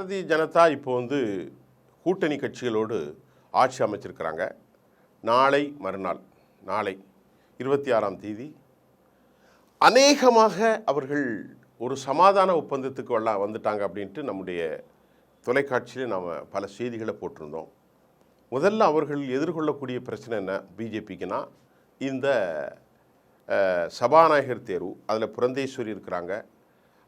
பாரதிய ஜனதா இப்போ கூட்டணி கட்சிகளோடு ஆட்சி அமைச்சிருக்கிறாங்க. நாளை மறுநாள், நாளை 26ஆம் தேதி அநேகமாக அவர்கள் ஒரு சமாதான ஒப்பந்தத்துக்கு வந்துட்டாங்க அப்படின்ட்டு நம்முடைய தொலைக்காட்சியிலே நாம் பல செய்திகளை போட்டிருந்தோம். முதல்ல அவர்கள் எதிர்கொள்ளக்கூடிய பிரச்சனை என்ன பிஜேபிக்குன்னா, இந்த சபாநாயகர் தேர்வு. அதில் புரந்தேஸ்வரி இருக்கிறாங்க,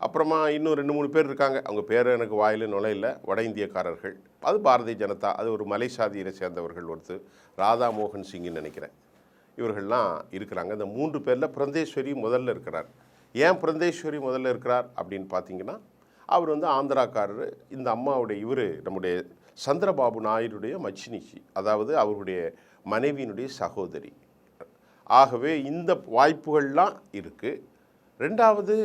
அப்புறமா இன்னும் 2-3 பேர் இருக்காங்க. அவங்க பேர் எனக்கு வாயில் நுழையில. வட இந்தியக்காரர்கள். அது பாரதிய ஜனதா, அது ஒரு மலை சாதியை சேர்ந்தவர்கள். ராதா மோகன் சிங்னு நினைக்கிறேன். இவர்கள்லாம் இருக்கிறாங்க. இந்த 3 பேரில் புரந்தேஸ்வரி முதல்ல இருக்கிறார். ஏன் புரந்தேஸ்வரி முதல்ல இருக்கிறார் அப்படின்னு பார்த்தீங்கன்னா, அவர் ஆந்திராக்காரர். இந்த அம்மாவுடைய நம்முடைய சந்திரபாபு நாயுடைய மச்சினிச்சி, அதாவது அவருடைய மனைவியினுடைய சகோதரி. ஆகவே இந்த வாய்ப்புகள்லாம் இருக்குது. ரெண்டாவது,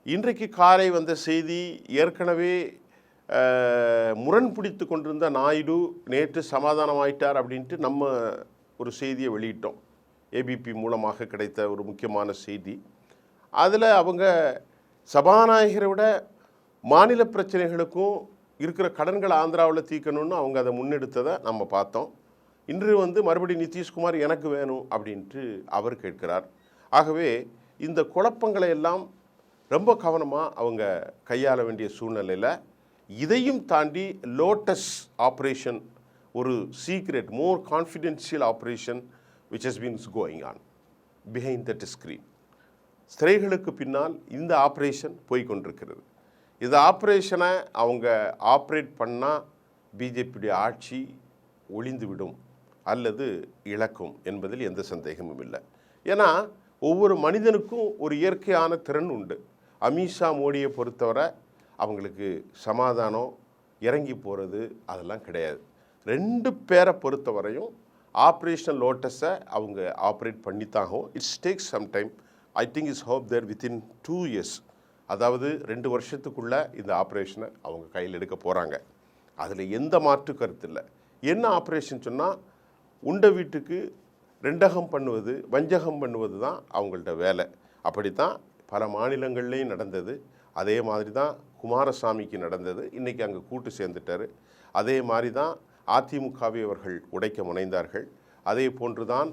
இன்றைக்கு காலை வந்த செய்தி, ஏற்கனவே முரண் பிடித்து கொண்டிருந்த நாயுடு நேற்று சமாதானமாயிட்டார் அப்படின்ட்டு நம்ம ஒரு செய்தியை வெளியிட்டோம். ஏபிபி மூலமாக கிடைத்த ஒரு முக்கியமான செய்தி. அதில் அவங்க சபாநாயகரை விட மாநில பிரச்சனைகளுக்கும் இருக்கிற கடன்களை ஆந்திராவில் தீர்க்கணும்னு அவங்க அதை முன்னெடுத்ததை நம்ம பார்த்தோம். இன்று மறுபடியும் நிதிஷ்குமார் எனக்கு வேணும் அப்படின்ட்டு அவர் கேட்கிறார். ஆகவே இந்த குழப்பங்களை எல்லாம் ரொம்ப கவனமாக அவங்க கையாள வேண்டிய சூழ்நிலையில், இதையும் தாண்டி லோட்டஸ் ஆப்ரேஷன், ஒரு secret more confidential operation which has been going on behind that screen. திரைகளுக்கு பின்னால் இந்த ஆப்ரேஷன் போய்கொண்டிருக்கிறது. இந்த ஆப்ரேஷனை அவங்க ஆப்ரேட் பண்ணால் பிஜேபியுடைய ஆட்சி ஒளிந்துவிடும் அல்லது இழக்கும் என்பதில் எந்த சந்தேகமும் இல்லை. ஏன்னா ஒவ்வொரு மனிதனுக்கும் ஒரு இயற்கையான திறன் உண்டு. அமித்ஷா மோடியை பொறுத்தவரை அவங்களுக்கு சமாதானம், இறங்கி போகிறது அதெல்லாம் கிடையாது. 2 பேரை பொறுத்தவரையும் ஆப்ரேஷன் லோட்டஸை அவங்க ஆப்ரேட் பண்ணித்தாகும். Its takes some time. I think is hope there within 2 years, அதாவது 2 வருஷத்துக்குள்ளே இந்த ஆப்ரேஷனை அவங்க கையில் எடுக்க போகிறாங்க. அதில் எந்த மாற்று கருத்து இல்லை. என்ன ஆப்ரேஷன் சொன்னால், உண்ட வீட்டுக்கு 2 பண்ணுவது, வஞ்சகம் பண்ணுவது தான் அவங்கள்ட்ட வேலை. அப்படித்தான் பல மாநிலங்கள்லேயும் நடந்தது. அதே மாதிரி தான் குமாரசாமிக்கு நடந்தது. இன்றைக்கி அங்கே கூட்டு சேர்ந்துட்டார். அதே மாதிரி தான் அதிமுகவை அவர்கள் உடைக்க முனைந்தார்கள். அதே போன்று தான்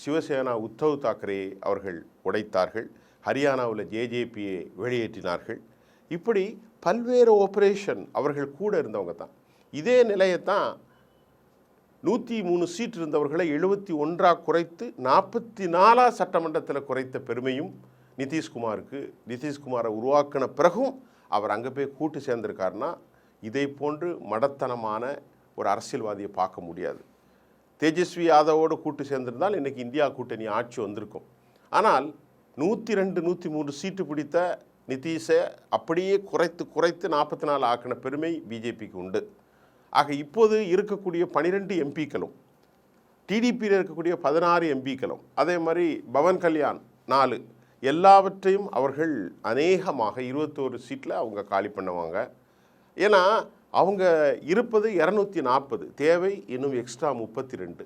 சிவசேனா உத்தவ் தாக்கரே அவர்கள் உடைத்தார்கள். ஹரியானாவில் ஜேஜேபியை வெளியேற்றினார்கள். இப்படி பல்வேறு ஆப்ரேஷன் அவர்கள் கூட இருந்தவங்க தான். இதே நிலையத்தான் 103 சீட் இருந்தவர்களை 71 குறைத்து 44 சட்டமன்றத்தில் குறைத்த பெருமையும் நிதிஷ்குமாருக்கு. நிதிஷ்குமாரை உருவாக்கின பிறகும் அவர் அங்கே போய் கூட்டு சேர்ந்திருக்காருன்னா, இதை போன்று மடத்தனமான ஒரு அரசியல்வாதியை பார்க்க முடியாது. தேஜஸ்வி யாதவோடு கூட்டு சேர்ந்திருந்தால் இன்றைக்கி இந்தியா கூட்டணி ஆட்சி வந்திருக்கும். ஆனால் 102 103 சீட்டு பிடித்த நிதிஷை அப்படியே குறைத்து 44 ஆக்கின பெருமை பிஜேபிக்கு உண்டு. ஆக இப்போது இருக்கக்கூடிய 12 எம்பிக்களும், டிடிபியில் இருக்கக்கூடிய 16 எம்பிக்களும், அதே மாதிரி பவன் கல்யாண் 4, எல்லாவற்றையும் அவர்கள் அநேகமாக 21 சீட்டில் அவங்க காலி பண்ணுவாங்க. ஏன்னா அவங்க இருப்பது 240, தேவை இன்னும் எக்ஸ்ட்ரா 32.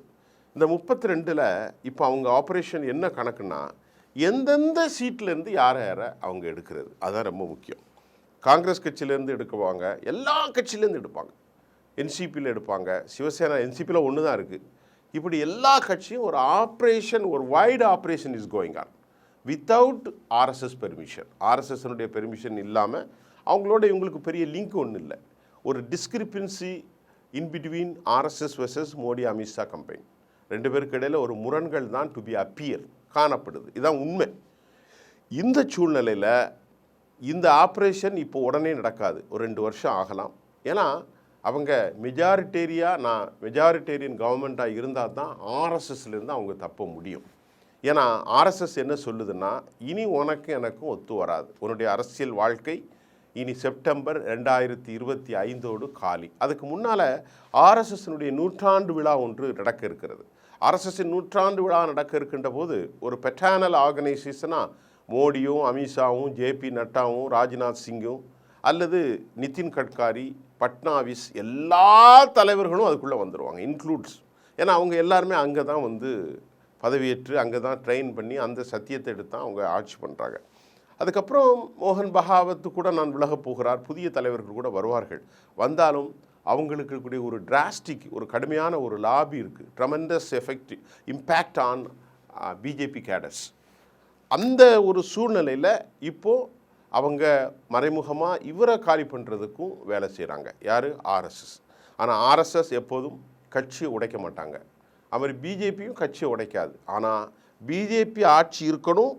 இந்த 32ல் இப்போ அவங்க ஆப்ரேஷன் என்ன கணக்குன்னா, எந்தெந்த சீட்லேருந்து யாரை அவங்க எடுக்கிறது, அதுதான் ரொம்ப முக்கியம். காங்கிரஸ் கட்சியிலேருந்து எடுக்குவாங்க, எல்லா கட்சியிலேருந்து எடுப்பாங்க, என்சிபியில் எடுப்பாங்க, சிவசேனா என்சிபியில் ஒன்று தான் இருக்குது. இப்படி எல்லா கட்சியும் ஒரு ஆப்ரேஷன், ஒரு wide operation is going on without RSS permission. ஆர்எஸ்எஸ்னுடைய பெர்மிஷன் இல்லாமல் அவங்களோட இவங்களுக்கு பெரிய லிங்க் ஒன்றும் இல்லை. ஒரு discrepancy in between RSS versus Modi Amit Shah company, 2 பேருக்கு இடையில் ஒரு முரண்கள் தான் டு பி அப்பியர் காணப்படுது. இதுதான் உண்மை. இந்த சூழ்நிலையில் இந்த ஆப்ரேஷன் இப்போ உடனே நடக்காது, ஒரு 2 வருஷம் ஆகலாம். ஏன்னா அவங்க மெஜாரிட்டேரியன் கவர்மெண்ட்டாக இருந்தால் தான் ஆர்எஸ்எஸ்லேருந்து அவங்க தப்ப முடியும். ஏன்னா ஆர்எஸ்எஸ் என்ன சொல்லுதுன்னா, இனி உனக்கு எனக்கும் ஒத்து வராது, உன்னுடைய அரசியல் வாழ்க்கை இனி செப்டம்பர் 2025 காலி. அதுக்கு முன்னால் ஆர்எஸ்எஸ்னுடைய 100ஆண்டு விழா ஒன்று நடக்க இருக்கிறது. ஆர்எஸ்எஸ்ஸின் 100ஆண்டு விழா நடக்க இருக்கின்ற போது ஒரு பெட்டானல் ஆர்கனைசேஷனாக மோடியும் அமித்ஷாவும் ஜேபி நட்டாவும் ராஜ்நாத் சிங்கும் அல்லது நிதின் கட்காரி, பட்னாவிஸ், எல்லா தலைவர்களும் அதுக்குள்ளே வந்துடுவாங்க, இன்க்ளூட்ஸ். ஏன்னா அவங்க எல்லாருமே அங்கே தான் பதவியேற்று அங்கே தான் ட்ரெயின் பண்ணி அந்த சத்தியத்தை எடுத்து தான் அவங்க ஆட்சி பண்ணுறாங்க. அதுக்கப்புறம் மோகன் பகாவத் கூட நான் விலகப் போகிறார், புதிய தலைவர்கள் கூட வருவார்கள். வந்தாலும் அவங்களுக்கு இருக்கக்கூடிய ஒரு டிராஸ்டிக், ஒரு கடுமையான ஒரு லாபி இருக்குது, tremendous effect impact on BJP cadres. அந்த ஒரு சூழ்நிலையில் இப்போது அவங்க மறைமுகமாக இவரை காலி பண்ணுறதுக்கும் வேலை செய்கிறாங்க. யார்? ஆர்எஸ்எஸ். ஆனால் ஆர்எஸ்எஸ் எப்போதும் கட்சியை உடைக்க மாட்டாங்க, அவர் பிஜேபியும் கட்சியை உடைக்காது. ஆனால் பிஜேபி ஆட்சி இருக்கணும்,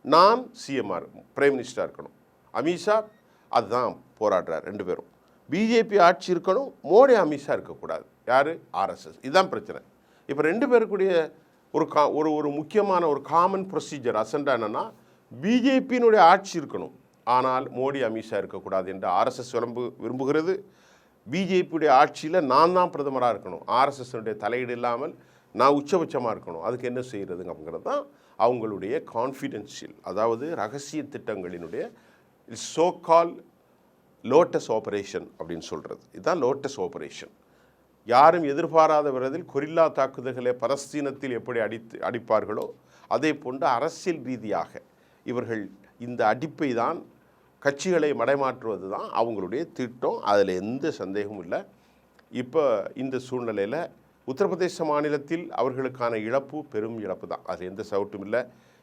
நான் சிஎம்ஆர் பிரைம் மினிஸ்டராக இருக்கணும். அமித்ஷா அதுதான் போராடுறார். 2 பேரும் பிஜேபி ஆட்சி இருக்கணும், மோடி அமித்ஷா இருக்கக்கூடாது. யார்? ஆர்எஸ்எஸ். இதுதான் பிரச்சனை. இப்போ 2 பேருக்குடைய ஒரு முக்கியமான ஒரு காமன் ப்ரொசீஜர் அசண்டா என்னென்னா, பிஜேபியினுடைய ஆட்சி இருக்கணும், ஆனால் மோடி அமித்ஷா இருக்கக்கூடாது என்று ஆர்எஸ்எஸ் விரும்புகிறது. பிஜேபியுடைய ஆட்சியில் நான் தான் பிரதமராக இருக்கணும், ஆர்எஸ்எஸ்னுடைய தலையீடு இல்லாமல் நான் உச்சபட்சமாக இருக்கணும். அதுக்கு என்ன செய்கிறதுங்க அப்படிங்கிறது தான் அவங்களுடைய கான்ஃபிடென்ஷியல், அதாவது ரகசிய திட்டங்களினுடைய சோ கால் லோட்டஸ் ஆபரேஷன் அப்படின்னு சொல்கிறது. இதுதான் லோட்டஸ் ஆபரேஷன். யாரும் எதிர்பாராத விதத்தில் கொரில்லா தாக்குதல்களை பலஸ்தீனத்தில் எப்படி அடிப்பார்களோ அதே போன்று அரசியல் ரீதியாக இவர்கள் இந்த அடிப்பை தான், கட்சிகளை மடைமாற்றுவது தான் அவங்களுடைய திட்டம். அதில் எந்த சந்தேகமும் இல்லை. இப்போ இந்த சூழ்நிலையில் உத்தரப்பிரதேச மாநிலத்தில் அவர்களுக்கான இழப்பு பெரும் இழப்பு தான், அது எந்த சவுட்டும் இல்லை.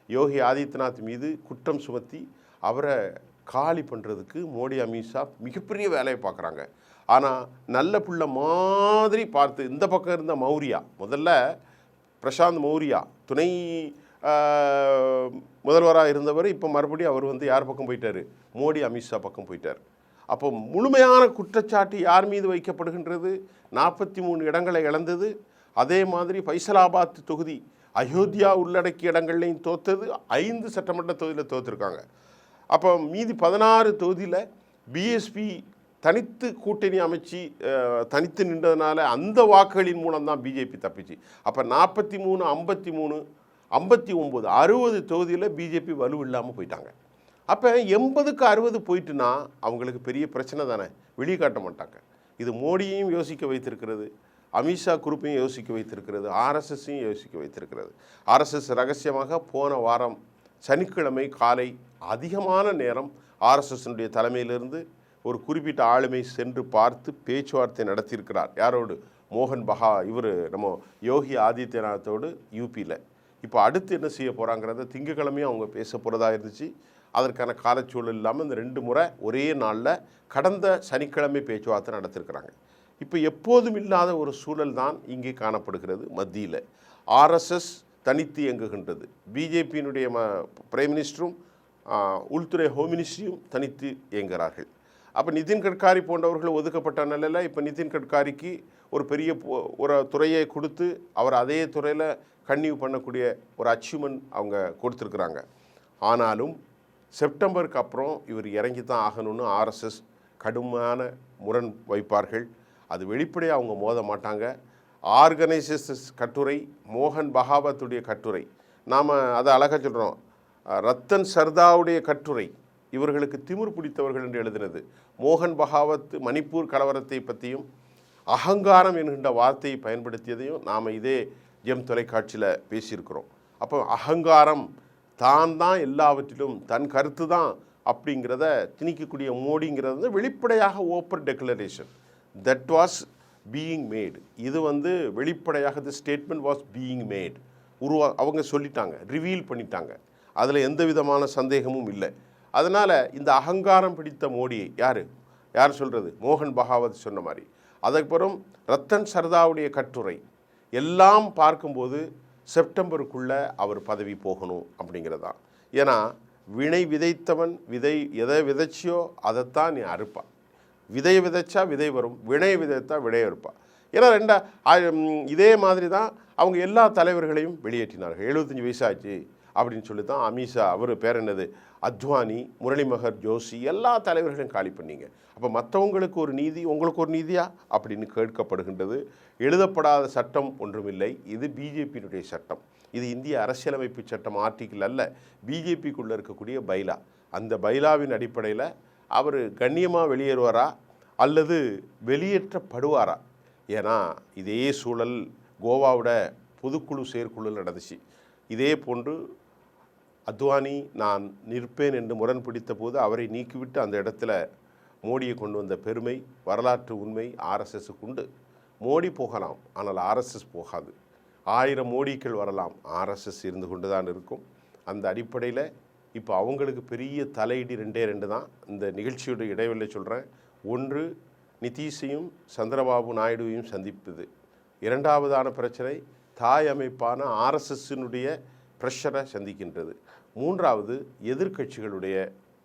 யோகி ஆதித்யநாத் மீது குற்றம் சுமத்தி அவரை காலி பண்ணுறதுக்கு மோடி அமித்ஷா மிகப்பெரிய வேலையை பார்க்குறாங்க. ஆனால் நல்ல பிள்ளை மாதிரி பார்த்து இந்த பக்கம் இருந்த மௌரியா, முதல்ல பிரசாந்த் மௌரியா துணை முதல்வராக இருந்தவர், இப்போ மறுபடியும் அவர் யார் பக்கம் போயிட்டார்? மோடி அமித்ஷா பக்கம் போயிட்டார். அப்போ முழுமையான குற்றச்சாட்டு யார் மீது வைக்கப்படுகின்றது? 43 இடங்களை இழந்தது. அதே மாதிரி ஃபைசலாபாத் தொகுதி, அயோத்தியா உள்ளடக்கிய இடங்கள்லையும் தோத்தது. 5 சட்டமன்ற தொகுதியில் தோற்றுருக்காங்க. அப்போ மீதி 16 தொகுதியில் பிஎஸ்பி தனித்து கூட்டணி அமைச்சு தனித்து நின்றதுனால அந்த வாக்குகளின் மூலம்தான் பிஜேபி தப்பிச்சு. அப்போ 43, 53, 59, 60 தொகுதியில் பிஜேபி வலு இல்லாமல் போயிட்டாங்க. அப்போ 80க்கு 60 போயிட்டுனா அவங்களுக்கு பெரிய பிரச்சனை தானே, வெளியே காட்ட மாட்டாங்க. இது மோடியையும் யோசிக்க வைத்திருக்கிறது, அமித்ஷா குரூப்பையும் யோசிக்க வைத்திருக்கிறது, ஆர்எஸ்எஸ்ஸையும் யோசிக்க வைத்திருக்கிறது. ஆர்எஸ்எஸ் ரகசியமாக போன வாரம் சனிக்கிழமை காலை அதிகமான நேரம் ஆர்எஸ்எஸ்னுடைய தலைமையிலிருந்து ஒரு குறிப்பிட்ட ஆளுமை சென்று பார்த்து பேச்சுவார்த்தை நடத்தியிருக்கிறார். யாரோடு? மோகன் இவர் நம்ம யோகி ஆதித்யநாத்தோடு யூபியில். இப்போ அடுத்து என்ன செய்ய போகிறாங்கிறத திங்கக்கிழமையும் அவங்க பேச போகிறதா இருந்துச்சு. அதற்கான காலச்சூழல் இல்லாமல் இந்த 2 முறை ஒரே நாளில் கடந்த சனிக்கிழமை பேச்சுவார்த்தை நடத்திருக்கிறாங்க. இப்போ எப்போதும் இல்லாத ஒரு சூழல் தான் இங்கே காணப்படுகிறது. மத்தியில் ஆர்எஸ்எஸ் தனித்து இயங்குகின்றது, பிஜேபியினுடைய பிரைம் மினிஸ்டரும் உள்துறை ஹோம் மினிஸ்ட்ரியும் தனித்து இயங்குகிறார்கள். அப்போ நிதின் கட்காரி போன்றவர்கள் ஒதுக்கப்பட்ட நிலையில் இப்போ நிதின் கட்காரிக்கு ஒரு பெரிய ஒரு துறையை கொடுத்து அவர் அதே துறையில் கன்னியூ பண்ணக்கூடிய ஒரு அச்சீவ்மெண்ட் அவங்க கொடுத்துருக்குறாங்க. ஆனாலும் செப்டம்பருக்கு அப்புறம் இவர் இறங்கி தான் ஆகணும்னு ஆர்எஸ்எஸ் கடுமையான முரண் வைப்பார்கள். அது வெளிப்படையாக அவங்க மோத மாட்டாங்க. ஆர்கனைசேஷன்ஸ் கட்டுரை, மோகன் பகாவத்துடைய கட்டுரை, நாம் அதை அழகாக சொல்கிறோம், ரத்தன் சர்தாவுடைய கட்டுரை, இவர்களுக்கு திமிர் பிடித்தவர்கள் என்று எழுதினது. மோகன் பகாவத் மணிப்பூர் கலவரத்தை பற்றியும் அகங்காரம் என்கின்ற வார்த்தையை பயன்படுத்தியதையும் நாம் இதே ஜெம் தொலைக்காட்சியில் பேசியிருக்கிறோம். அப்போ அகங்காரம், தான் எல்லாவற்றிலும், தன் கருத்து தான் அப்படிங்கிறத திணிக்கக்கூடிய மோடிங்கிறது வெளிப்படையாக open declaration that was being mat. இது வெளிப்படையாக தி ஸ்டேட்மெண்ட் வாஸ் பீயிங் மேட், அவங்க சொல்லிட்டாங்க, ரிவீல் பண்ணிட்டாங்க. அதில் எந்த விதமான சந்தேகமும் இல்லை. அதனால் இந்த அகங்காரம் பிடித்த மோடியை யார் சொல்கிறது? மோகன் பகாவத் சொன்ன மாதிரி. அதுக்கப்புறம் ரத்தன் சர்தாவுடைய கட்டுரை எல்லாம் பார்க்கும்போது செப்டம்பருக்குள்ளே அவர் பதவி போகணும் அப்படிங்கிறதான். ஏன்னா வினை விதைத்தவன் எதை விதைச்சியோ அதைத்தான் நீ அறுப்பான். விதையை விதைச்சா விதை வரும், வினை விதைத்தா விடைய இருப்பான். ஏன்னா இதே மாதிரி தான் அவங்க எல்லா தலைவர்களையும் வெளியேற்றினார்கள். 75 வயசாச்சு அப்படின்னு சொல்லி தான் அமித்ஷா, அவர் பேர் என்னது, அத்வானி, முரளிமனோகர் ஜோஷி, எல்லா தலைவர்களையும் காலி பண்ணீங்க. அப்போ மற்றவங்களுக்கு ஒரு நீதி, உங்களுக்கு ஒரு நீதியா அப்படின்னு கேட்கப்படுகின்றது. எழுதப்படாத சட்டம் ஒன்றுமில்லை, இது பிஜேபியினுடைய சட்டம். இது இந்திய அரசியலமைப்பு சட்டம் ஆர்டிக்கிள் அல்ல, பிஜேபிக்குள்ளே இருக்கக்கூடிய பைலா. அந்த பைலாவின் அடிப்படையில் அவர் கண்ணியமாக வெளியேறுவாரா அல்லது வெளியேற்றப்படுவாரா? ஏன்னா இதே சூழல் கோவாவோட பொதுக்குழு செயற்குழு நடந்துச்சு. இதே போன்று அத்வானி நான் நிற்பேன் என்று முரண் பிடித்த போது அவரை நீக்கிவிட்டு அந்த இடத்துல மோடியை கொண்டு வந்த பெருமை, வரலாற்று உண்மை ஆர்எஸ்எஸ்க்கு உண்டு. மோடி போகலாம், ஆனால் ஆர்எஸ்எஸ் போகாது. 1000 மோடிக்கள் வரலாம், ஆர்எஸ்எஸ் இருந்து கொண்டு தான் இருக்கும். அந்த அடிப்படையில் இப்போ அவங்களுக்கு பெரிய தலையீடு 2 தான். இந்த நிகழ்ச்சியோட இடைவெளியில் சொல்கிறேன். ஒன்று, நிதிஷையும் சந்திரபாபு நாயுடுவையும் சந்திப்பது. 2வதான பிரச்சனை தாய் அமைப்பான ஆர்எஸ்எஸ்ஸினுடைய ப்ரெஷரை சந்திக்கின்றது. 3வது, எதிர்க்கட்சிகளுடைய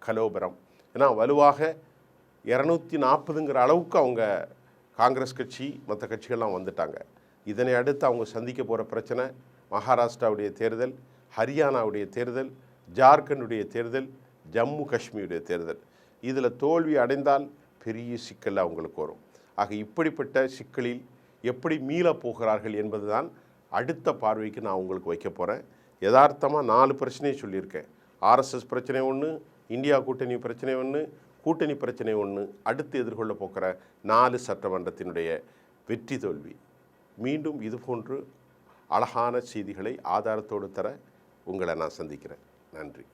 கலோபரம். ஏன்னா வலுவாக 240ங்கிற அளவுக்கு அவங்க காங்கிரஸ் கட்சி மற்ற கட்சிகள்லாம் வந்துட்டாங்க. இதனை அடுத்து அவங்க சந்திக்க போகிற பிரச்சனை மகாராஷ்டிராவுடைய தேர்தல், ஹரியானாவுடைய தேர்தல், ஜார்க்கண்டுடைய தேர்தல், ஜம்மு காஷ்மீருடைய தேர்தல். இதில் தோல்வி அடைந்தால் பெரிய சிக்கல் அவங்களுக்கு வரும். ஆக இப்படிப்பட்ட சிக்கலில் எப்படி மீளப் போகிறார்கள் என்பது தான் அடுத்த பார்வைக்கு நான் உங்களுக்கு வைக்க போகிறேன். யதார்த்தமாக 4 பிரச்சனையை சொல்லியிருக்கேன். ஆர்எஸ்எஸ் பிரச்சனை ஒன்று, இந்தியா கூட்டணி பிரச்சனை ஒன்று, கூட்டணி பிரச்சனை ஒன்று, அடுத்து எதிர்கொள்ள போகிற 4 சட்டமன்றத்தினுடைய வெற்றி தோல்வி. மீண்டும் இதுபோன்று அழகான செய்திகளை ஆதாரத்தோடு தர உங்களை நான் சந்திக்கிறேன். நன்றி.